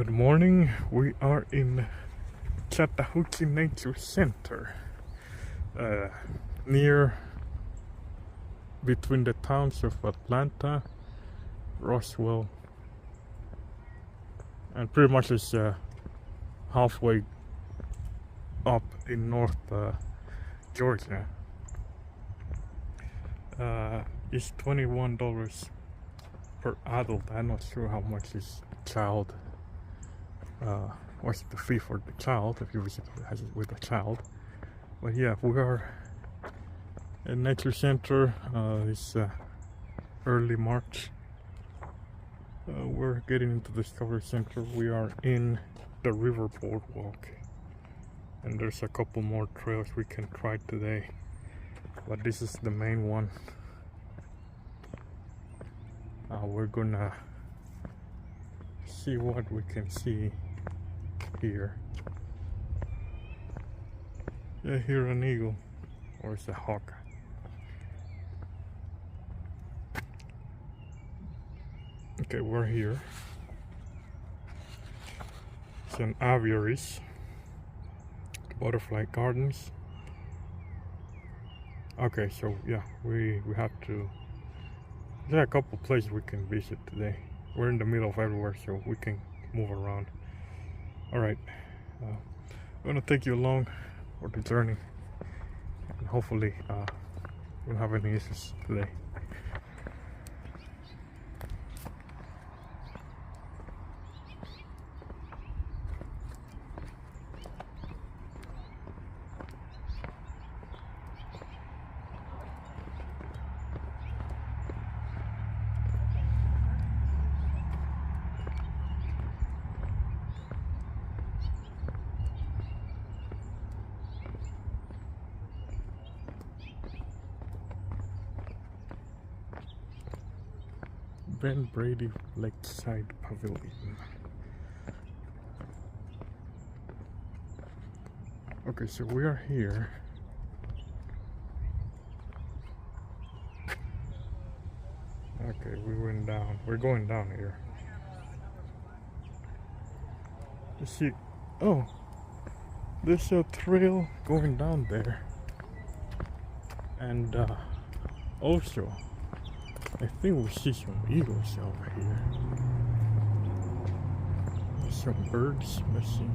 Good morning. We are in Chattahoochee Nature Center, near between the towns of Atlanta, Roswell, and pretty much is halfway up in North Georgia. It's $21 per adult. I'm not sure how much is child. What's the fee for the child if you visit with a child? But yeah, we are at Nature Center. It's early March. We're getting into the Discovery Center. We are in the river boardwalk, and there's a couple more trails we can try today, but this is the main one. We're gonna see what we can see here. Yeah, here an eagle, or it's a hawk. Okay, we're here. It's an aviaries, butterfly gardens. Okay, so yeah, we have to. There are a couple places we can visit today. We're in the middle of everywhere, so we can move around. Alright, I'm gonna take you along for the journey, and hopefully we don't have any issues today. Ben Brady Lakeside Pavilion. Okay, so we are here. Okay, we went down. We're going down here. Let's see. Oh, there's a trail going down there. And also, I think we see some eagles over here. There's some birds missing.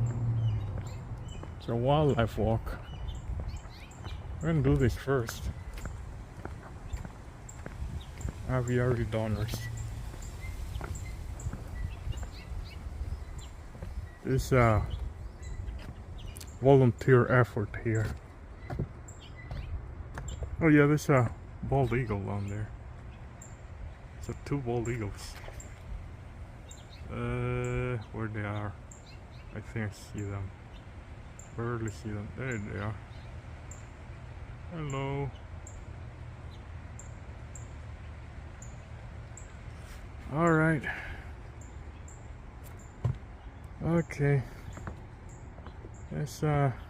It's a wildlife walk. We're gonna do this first. Aviary donors. It's a volunteer effort here. Oh yeah, there's a bald eagle down there. So two bald eagles. Where they are? I think I see them. Barely see them. There they are. Hello. All right. Okay. That's okay.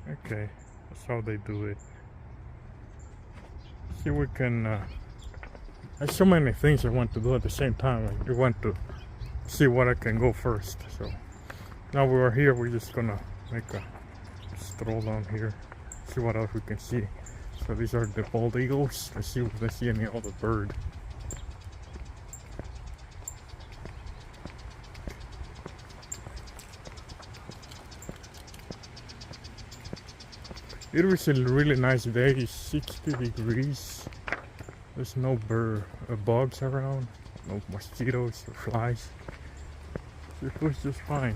That's how they do it. See, we can. There's so many things I want to do at the same time. I want to see what I can go first. So now we are here. We're just gonna make a stroll down here, see what else we can see. So these are the bald eagles. Let's see if they see any other bird. It was a really nice day. It's 60 degrees. There's no bugs around, no mosquitoes or flies. It was just fine.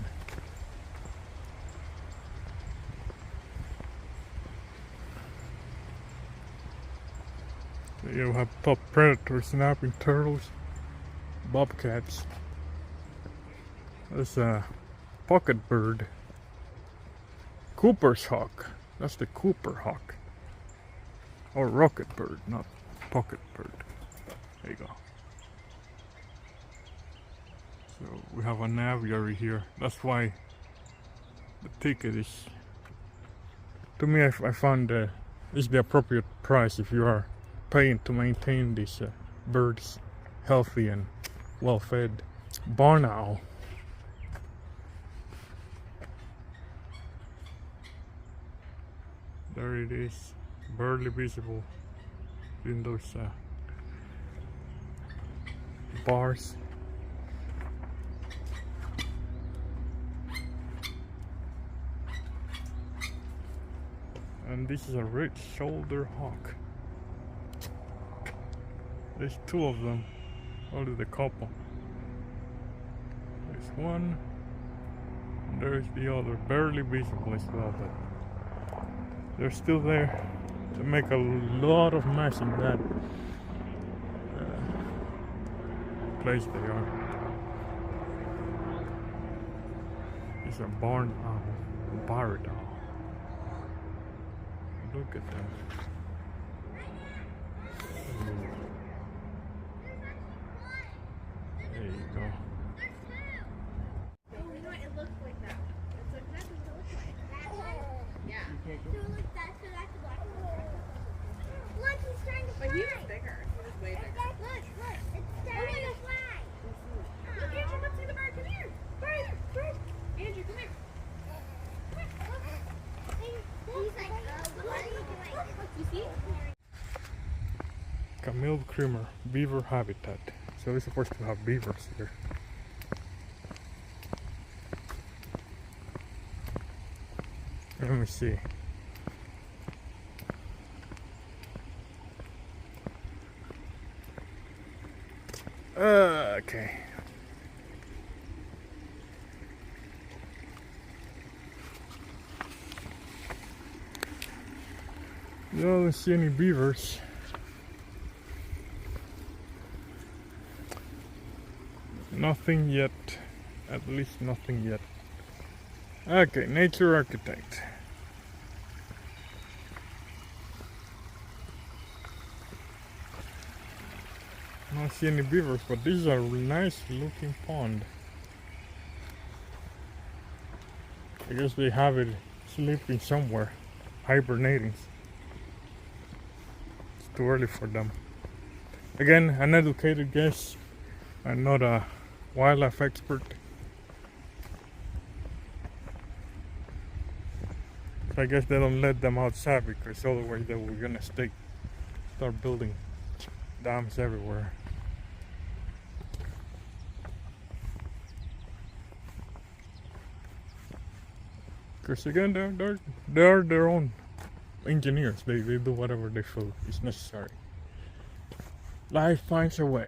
You have top predators, snapping turtles, bobcats. There's a pocket bird, Cooper's hawk. That's the Cooper hawk, or rocket bird, not pocket bird. There you go. So we have an aviary here. That's why the ticket is, to me, I found is the appropriate price if you are paying to maintain these birds healthy and well fed. barn owl. There it is, barely visible in those bars. And this is a red-shouldered hawk. There's two of them, only the couple. There's one, and there's the other, barely visible as well, but they're still there. They make a lot of mess in that place they are. It's a barn owl, barred owl. Look at them. There you go. Oh, you know what? It looks like that. It's exactly what it looks like. That one? Yeah. So that's the black one. Look, he's trying to fly. But he was bigger. He was way bigger. Look. It's trying to fly. Look, Andrew, let's see the bird. Come here. Bird. Andrew, come here. He's like, what are you doing? Look, you see? Camille creamer, beaver habitat. So we're supposed to have beavers here. Let me see. Okay. I don't see any beavers. Nothing yet. At least nothing yet. Okay, nature architect. I don't see any beavers, but this is a nice looking pond. I guess they have it sleeping somewhere, hibernating. It's too early for them. Again, an educated guess. I'm not a wildlife expert. So I guess they don't let them outside because otherwise they were gonna start building dams everywhere. Because again, they're their own engineers. They do whatever they feel is necessary. Life finds a way.